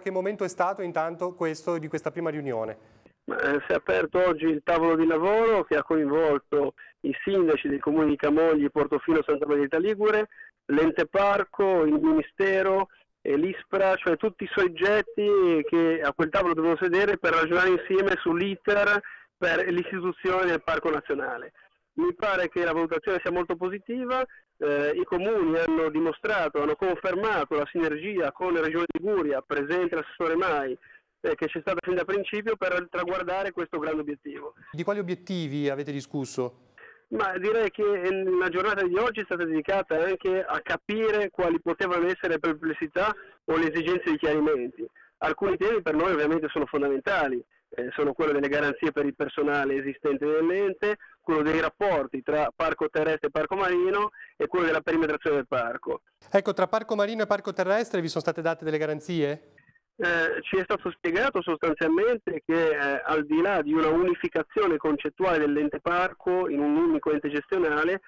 Che momento è stato intanto questo di questa prima riunione? Si è aperto oggi il tavolo di lavoro che ha coinvolto i sindaci dei comuni di Camogli, Portofino, Santa Margherita Ligure, l'ente parco, il ministero e l'ISPRA, cioè tutti i soggetti che a quel tavolo devono sedere per ragionare insieme sull'iter per l'istituzione del parco nazionale. Mi pare che la valutazione sia molto positiva, i comuni hanno dimostrato, hanno confermato la sinergia con la Regione Liguria, presente l'assessore Mai, che c'è stata fin da principio per traguardare questo grande obiettivo. Di quali obiettivi avete discusso? Ma direi che la giornata di oggi è stata dedicata anche a capire quali potevano essere le perplessità o le esigenze di chiarimenti. Alcuni temi per noi ovviamente sono fondamentali, sono quello delle garanzie per il personale esistente nell'ente, quello dei rapporti tra parco terrestre e parco marino e quello della perimetrazione del parco. Ecco, tra parco marino e parco terrestre vi sono state date delle garanzie? Ci è stato spiegato sostanzialmente che al di là di una unificazione concettuale dell'ente parco in un unico ente gestionale,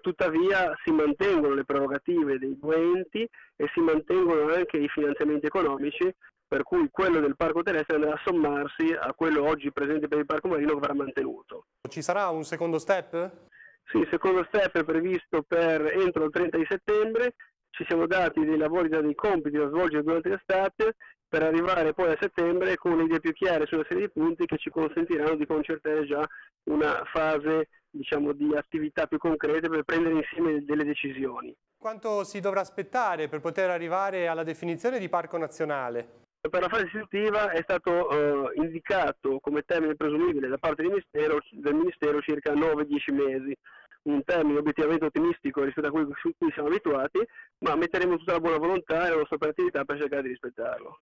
tuttavia si mantengono le prerogative dei due enti e si mantengono anche i finanziamenti economici, per cui quello del parco terrestre andrà a sommarsi a quello oggi presente per il parco marino che verrà mantenuto. Ci sarà un secondo step? Sì, il secondo step è previsto per entro il 30 di settembre, ci siamo dati dei lavori, dei compiti da svolgere durante l'estate per arrivare poi a settembre con le idee più chiare su una serie di punti che ci consentiranno di concertare già una fase, diciamo, di attività più concrete per prendere insieme delle decisioni. Quanto si dovrà aspettare per poter arrivare alla definizione di parco nazionale? Per la fase istitutiva è stato indicato come termine presumibile da parte del Ministero circa 9-10 mesi, un termine obiettivamente ottimistico rispetto a cui siamo abituati, ma metteremo tutta la buona volontà e la nostra operatività per cercare di rispettarlo.